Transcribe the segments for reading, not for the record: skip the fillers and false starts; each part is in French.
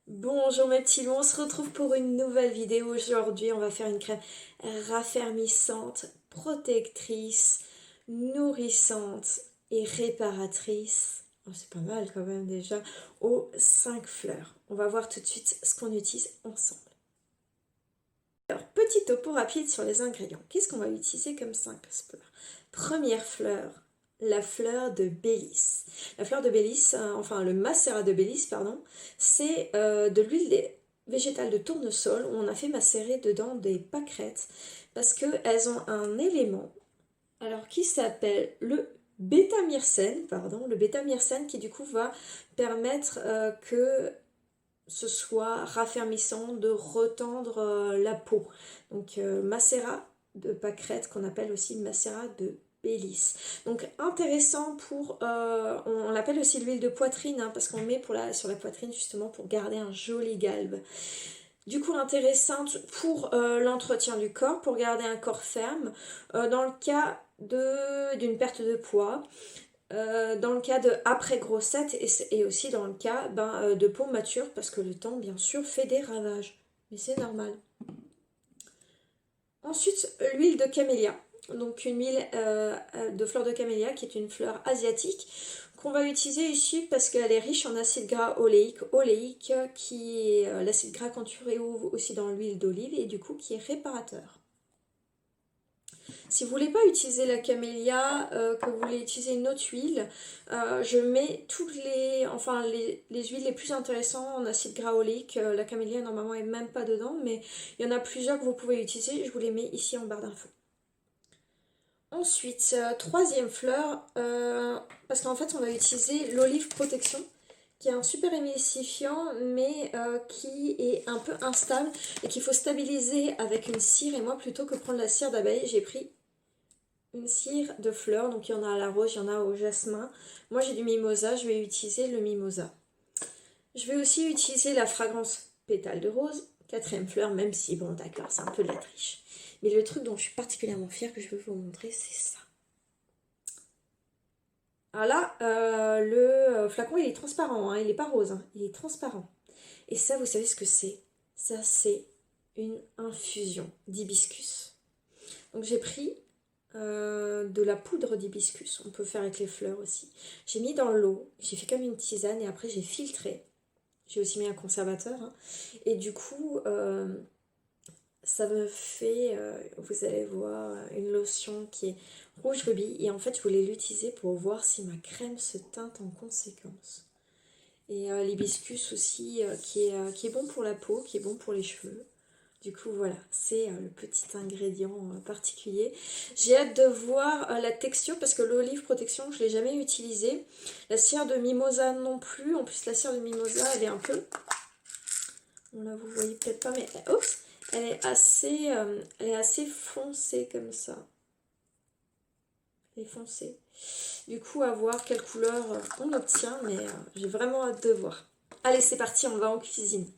Bonjour mes petits loups, on se retrouve pour une nouvelle vidéo. Aujourd'hui, on va faire une crème raffermissante, protectrice, nourrissante et réparatrice. Oh, c'est pas mal quand même déjà, aux 5 fleurs. On va voir tout de suite ce qu'on utilise ensemble. Alors, petit topo rapide sur les ingrédients. Qu'est-ce qu'on va utiliser comme 5 fleurs? Première fleur, la fleur de Bélis. La fleur de Bélis, enfin le macérat de Bélis, pardon, c'est de l'huile végétale de tournesol où on a fait macérer dedans des pâquerettes parce qu'elles ont un élément alors qui s'appelle le bêta-myrcène, pardon, le bêta-myrcène qui du coup va permettre que ce soit raffermissant, de retendre la peau. Donc macérat de pâquerette qu'on appelle aussi macérat de Bélis. Donc intéressant pour, on l'appelle aussi l'huile de poitrine hein, parce qu'on met sur la poitrine justement pour garder un joli galbe. Du coup intéressante pour l'entretien du corps, pour garder un corps ferme, dans le cas d'une perte de poids, dans le cas de après grossesse et aussi dans le cas de peau mature parce que le temps bien sûr fait des ravages. Mais c'est normal. Ensuite, l'huile de camélia. Donc une huile de fleur de camélia qui est une fleur asiatique qu'on va utiliser ici parce qu'elle est riche en acide gras oléique qui est l'acide gras qu'on retrouve aussi dans l'huile d'olive et du coup qui est réparateur. Si vous voulez pas utiliser la camélia, que vous voulez utiliser une autre huile, je mets toutes les huiles les plus intéressantes en acide gras oléique. La camélia normalement est même pas dedans, mais il y en a plusieurs que vous pouvez utiliser. Je vous les mets ici en barre d'infos. Ensuite, troisième fleur, parce qu'en fait on va utiliser l'olive protection qui est un super émulsifiant mais qui est un peu instable et qu'il faut stabiliser avec une cire. Et moi plutôt que prendre la cire d'abeille, j'ai pris une cire de fleurs, donc il y en a à la rose, il y en a au jasmin. Moi j'ai du mimosa, je vais utiliser le mimosa. Je vais aussi utiliser la fragrance pétale de rose, quatrième fleur, même si bon d'accord c'est un peu de la triche. Mais le truc dont je suis particulièrement fière que je veux vous montrer c'est ça. Alors là, le flacon il est transparent, hein, il n'est pas rose, hein, il est transparent. Et ça vous savez ce que c'est? Ça c'est une infusion d'hibiscus. Donc j'ai pris de la poudre d'hibiscus, on peut faire avec les fleurs aussi. J'ai mis dans l'eau, j'ai fait comme une tisane et après j'ai filtré. J'ai aussi mis un conservateur. Hein. Et du coup, ça me fait, vous allez voir, une lotion qui est rouge rubis. Et en fait, je voulais l'utiliser pour voir si ma crème se teinte en conséquence. Et l'hibiscus aussi, qui est bon pour la peau, qui est bon pour les cheveux. Du coup, voilà, c'est le petit ingrédient particulier. J'ai hâte de voir la texture parce que l'olive protection, je ne l'ai jamais utilisée. La cire de mimosa non plus. En plus, la cire de mimosa, elle est un peu... Bon, là, vous voyez peut-être pas, mais... Oups, elle est assez foncée comme ça. Elle est foncée. Du coup, à voir quelle couleur on obtient, mais j'ai vraiment hâte de voir. Allez, c'est parti, on va en cuisine.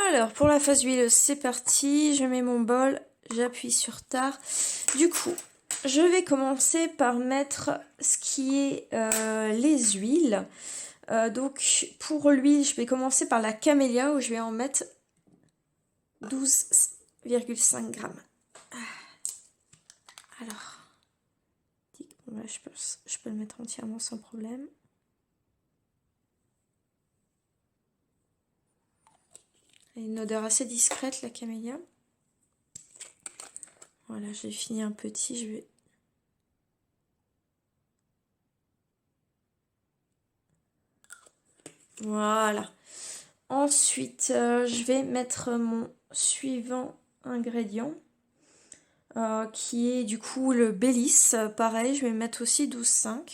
Alors, pour la phase huileuse, c'est parti. Je mets mon bol, j'appuie sur tard. Du coup, je vais commencer par mettre ce qui est les huiles. Donc, pour l'huile, je vais commencer par la camélia où je vais en mettre 12,5 grammes. Alors, bon, là, je peux le mettre entièrement sans problème. Elle a une odeur assez discrète, la camélia. Voilà, j'ai fini un petit, je vais... Voilà. Ensuite, je vais mettre mon suivant ingrédient, qui est du coup le Bélis. Pareil, je vais mettre aussi 12,5.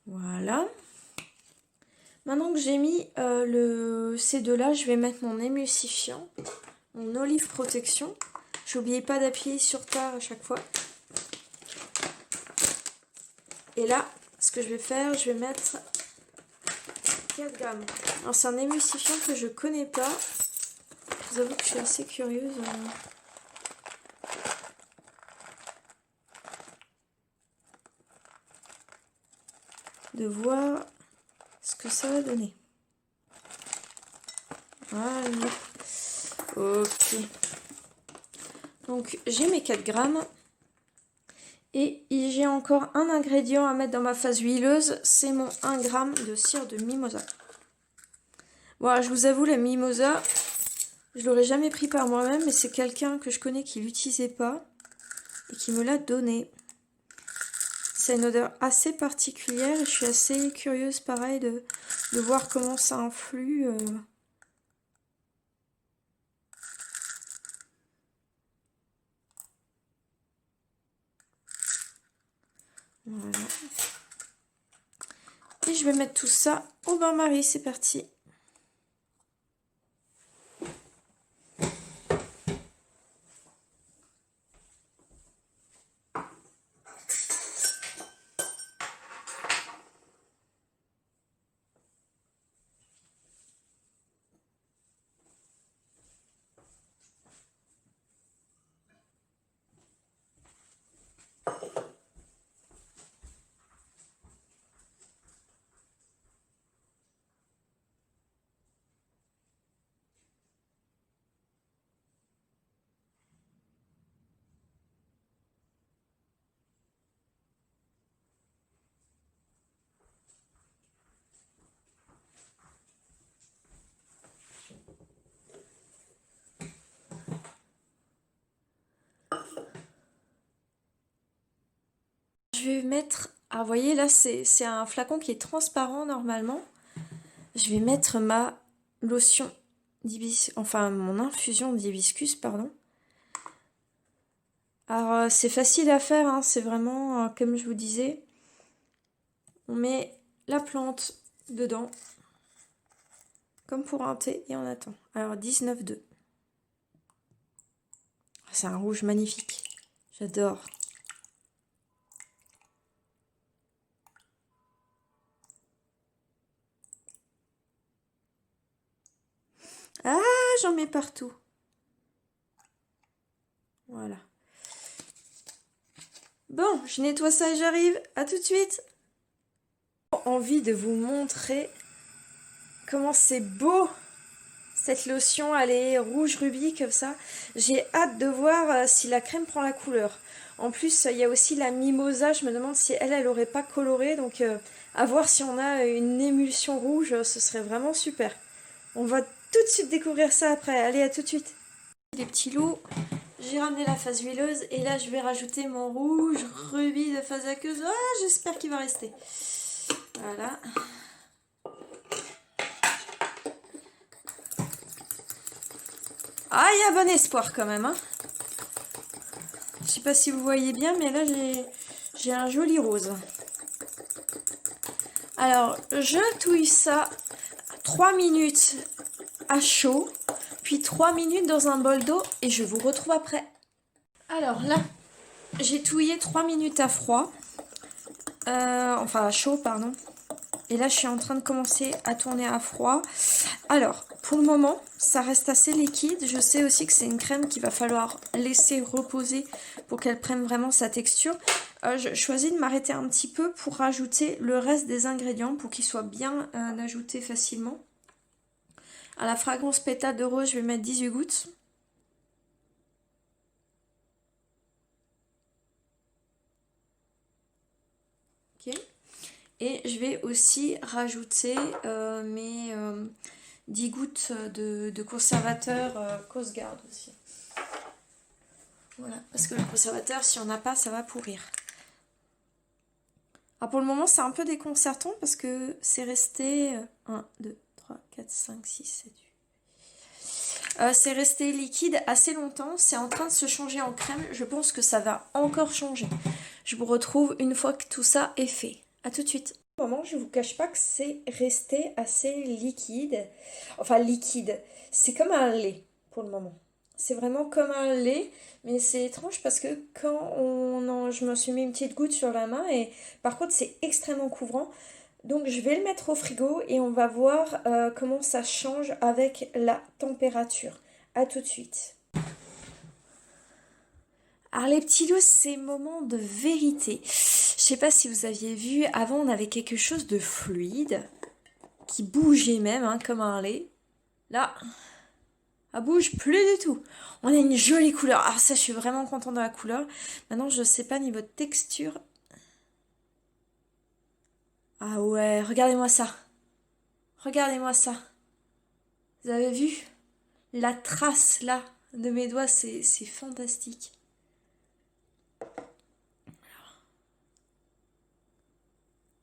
Voilà. Maintenant que j'ai mis ces deux-là, je vais mettre mon émulsifiant, mon olive protection. N'oubliez pas d'appuyer sur tard à chaque fois. Et là, ce que je vais faire, je vais mettre 4 grammes. Alors c'est un émulsifiant que je connais pas. Je vous avoue que je suis assez curieuse. De voir ce que ça va donner. Voilà. Ok. Donc j'ai mes 4 grammes. Et j'ai encore un ingrédient à mettre dans ma phase huileuse. C'est mon 1 g de cire de mimosa. Voilà, je vous avoue, la mimosa, je l'aurais jamais pris par moi-même. Mais c'est quelqu'un que je connais qui l'utilisait pas. Et qui me l'a donné. C'est une odeur assez particulière. Et je suis assez curieuse, pareil, de voir comment ça influe. Voilà. Et je vais mettre tout ça au bain-marie, c'est parti. Je vais mettre... Ah, vous voyez, là, c'est un flacon qui est transparent normalement. Je vais mettre ma lotion d'hibiscus, enfin mon infusion d'hibiscus, pardon. Alors, c'est facile à faire, hein, c'est vraiment, comme je vous disais, on met la plante dedans, comme pour un thé, et on attend. Alors, 19,2. C'est un rouge magnifique, j'adore. Ah, j'en mets partout. Voilà. Bon, je nettoie ça et j'arrive. À tout de suite. J'ai envie de vous montrer comment c'est beau. Cette lotion, elle est rouge rubis comme ça. J'ai hâte de voir si la crème prend la couleur. En plus, il y a aussi la mimosa. Je me demande si elle aurait pas coloré. Donc, à voir si on a une émulsion rouge. Ce serait vraiment super. On va tout de suite découvrir ça après. Allez, à tout de suite. Les petits loups. J'ai ramené la phase huileuse. Et là, je vais rajouter mon rouge rubis de phase aqueuse. Ah, j'espère qu'il va rester. Voilà. Ah, il y a bon espoir quand même, hein. Je sais pas si vous voyez bien, mais là, j'ai un joli rose. Alors, je touille ça 3 minutes à chaud, puis 3 minutes dans un bol d'eau, et je vous retrouve après. Alors là, j'ai touillé 3 minutes à froid, enfin à chaud, pardon. Et là, je suis en train de commencer à tourner à froid. Alors, pour le moment, ça reste assez liquide. Je sais aussi que c'est une crème qu'il va falloir laisser reposer pour qu'elle prenne vraiment sa texture. Je choisis de m'arrêter un petit peu pour rajouter le reste des ingrédients pour qu'ils soient bien ajoutés facilement. À la fragrance pétale de rose, je vais mettre 18 gouttes. Ok. Et je vais aussi rajouter mes 10 gouttes de conservateur Coast Guard aussi. Voilà, parce que le conservateur, si on n'a pas, ça va pourrir. Alors pour le moment, c'est un peu déconcertant parce que c'est resté 1, 2, 3, 4, 5, 6, 7, 8. C'est resté liquide assez longtemps. C'est en train de se changer en crème. Je pense que ça va encore changer. Je vous retrouve une fois que tout ça est fait. A tout de suite. Pour le moment, je ne vous cache pas que c'est resté assez liquide. Enfin, liquide. C'est comme un lait pour le moment. C'est vraiment comme un lait, mais c'est étrange parce que je me suis mis une petite goutte sur la main et par contre c'est extrêmement couvrant. Donc je vais le mettre au frigo et on va voir comment ça change avec la température. À tout de suite. Alors les petits loups, c'est moment de vérité. Je sais pas si vous aviez vu, avant on avait quelque chose de fluide, qui bougeait même, hein, comme un lait. Là, ça bouge plus du tout. On a une jolie couleur. Ah ça, je suis vraiment contente de la couleur. Maintenant, je sais pas niveau de texture. Ah ouais, regardez-moi ça. Regardez-moi ça. Vous avez vu? La trace là de mes doigts, c'est fantastique.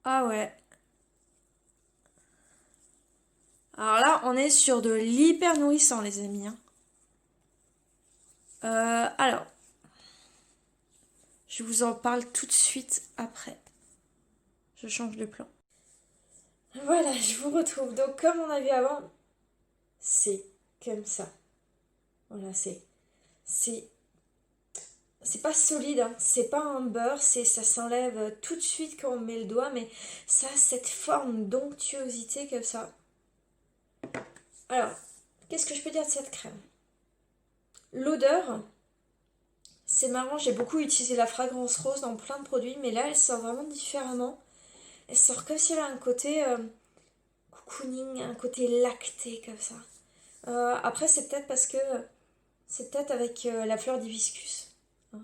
Ah ouais. Alors là, on est sur de l'hyper nourrissant, les amis, hein. Alors, je vous en parle tout de suite après. Je change de plan. Voilà, je vous retrouve. Donc, comme on a vu avant, c'est comme ça. Voilà, c'est, c'est pas solide, hein. C'est pas un beurre, ça s'enlève tout de suite quand on met le doigt, mais ça a cette forme d'onctuosité comme ça. Alors, qu'est-ce que je peux dire de cette crème? L'odeur, c'est marrant, j'ai beaucoup utilisé la fragrance rose dans plein de produits, mais là, elle sort vraiment différemment. Elle sort comme si elle a un côté cocooning, un côté lacté comme ça. Après, c'est peut-être parce que c'est peut-être avec la fleur d'hibiscus, hein.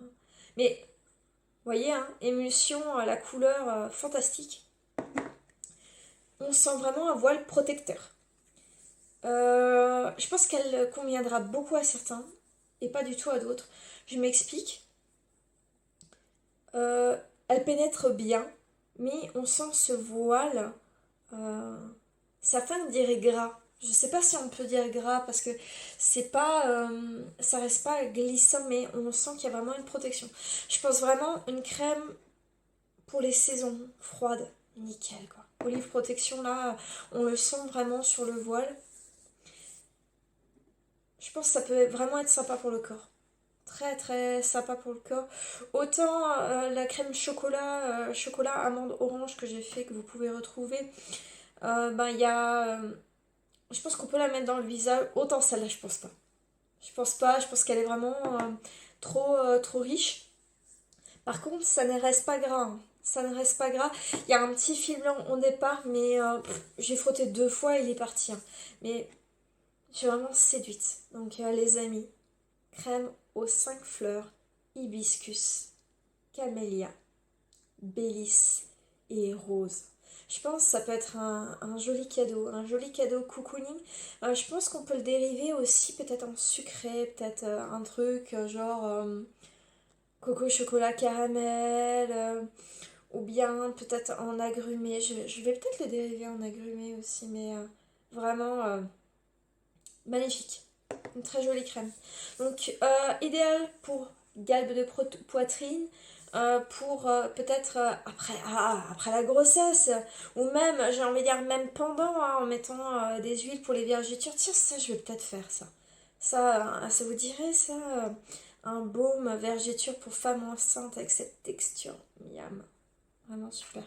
Mais, vous voyez, hein, émulsion, la couleur fantastique. On sent vraiment un voile protecteur. Je pense qu'elle conviendra beaucoup à certains et pas du tout à d'autres. Je m'explique. Euh, Elle pénètre bien, mais on sent ce voile. euh, Certains diraient gras. Je sais pas si on peut dire gras parce que c'est pas, ça reste pas glissant, mais on sent qu'il y a vraiment une protection. Je pense vraiment une crème pour les saisons froides, nickel quoi. Olive protection là, on le sent vraiment sur le voile. Je pense que ça peut vraiment être sympa pour le corps. Très très sympa pour le corps. Autant la crème chocolat, chocolat amande orange que j'ai fait, que vous pouvez retrouver, ben il y a. Je pense qu'on peut la mettre dans le visage. Autant celle-là, je pense pas. Je pense pas, je pense qu'elle est vraiment trop riche. Par contre, ça ne reste pas gras, hein. Ça ne reste pas gras. Il y a un petit fil blanc au départ, mais j'ai frotté 2 fois et il est parti, hein. Mais je suis vraiment séduite. Donc les amis, crème aux 5 fleurs, hibiscus, camélia, Bélis et rose. Je pense que ça peut être un joli cadeau cocooning. Je pense qu'on peut le dériver aussi peut-être en sucré, peut-être un truc genre coco chocolat caramel, ou bien peut-être en agrumé. Je vais peut-être le dériver en agrumé aussi, mais vraiment magnifique. Une très jolie crème. Donc, idéal pour galbe de poitrine, pour peut-être après la grossesse, ou même, j'ai envie de dire, même pendant, hein, en mettant des huiles pour les vergetures. Tiens, ça, je vais peut-être faire ça. Ça vous dirait, ça, un baume vergeture pour femme enceinte avec cette texture. Miam. Vraiment super.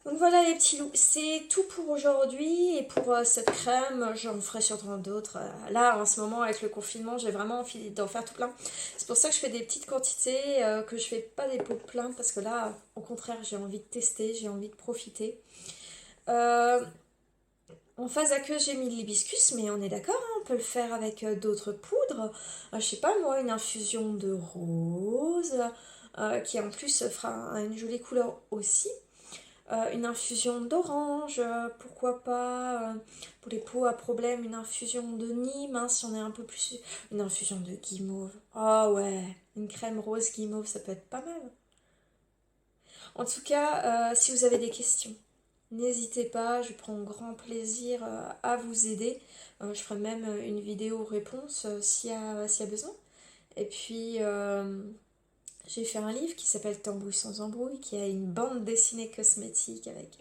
Donc voilà les petits loups, c'est tout pour aujourd'hui et pour cette crème, j'en ferai sûrement d'autres. Là en ce moment avec le confinement j'ai vraiment envie d'en faire tout plein. C'est pour ça que je fais des petites quantités, que je fais pas des pots pleins parce que là au contraire j'ai envie de tester, j'ai envie de profiter. Euh, En phase aqueuse j'ai mis de l'hibiscus mais on est d'accord, hein, on peut le faire avec d'autres poudres. Je sais pas moi, une infusion de rose qui en plus fera une jolie couleur aussi. Une infusion d'orange, pourquoi pas, pour les peaux à problème, une infusion de Nîmes, hein, si on est un peu plus. Une infusion de guimauve. Ah ouais, une crème rose guimauve, ça peut être pas mal. En tout cas, si vous avez des questions, n'hésitez pas, je prends grand plaisir à vous aider. Je ferai même une vidéo réponse s'il y a besoin. Et puis, j'ai fait un livre qui s'appelle Tambouille sans embrouille, qui a une bande dessinée cosmétique avec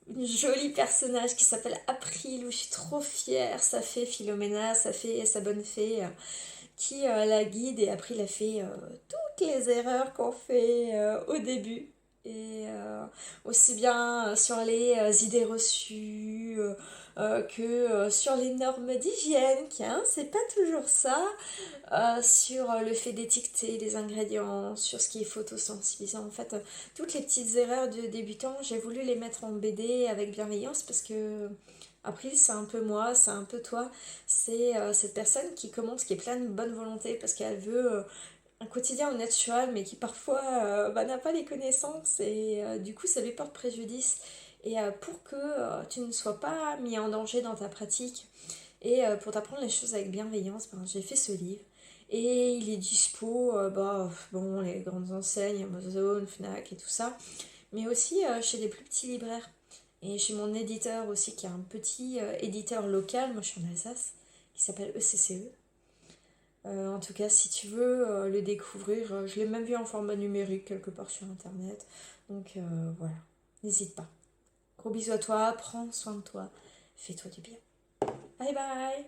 une jolie personnage qui s'appelle April, où je suis trop fière. Sa fée Philomena, sa fée et sa bonne fée, qui la guide. Et April a fait toutes les erreurs qu'on fait au début. Et aussi bien sur les idées reçues que sur les normes d'hygiène, qui hein, c'est pas toujours ça. Sur le fait d'étiqueter les ingrédients, sur ce qui est photosensibilisant. En fait, toutes les petites erreurs de débutant, j'ai voulu les mettre en BD avec bienveillance parce que April, c'est un peu moi, c'est un peu toi. C'est cette personne qui commence, qui est pleine de bonne volonté parce qu'elle veut un quotidien au naturel, mais qui parfois n'a pas les connaissances et du coup, ça lui porte préjudice. Et pour que tu ne sois pas mis en danger dans ta pratique, et pour t'apprendre les choses avec bienveillance, ben, j'ai fait ce livre. Et il est dispo, bon, les grandes enseignes, Amazon, Fnac et tout ça, mais aussi chez des plus petits libraires. Et chez mon éditeur aussi, qui est un petit éditeur local, moi je suis en Alsace, qui s'appelle ECCE. En tout cas, si tu veux le découvrir, je l'ai même vu en format numérique quelque part sur internet. Donc voilà, n'hésite pas. Gros bisous à toi, prends soin de toi, fais-toi du bien. Bye bye!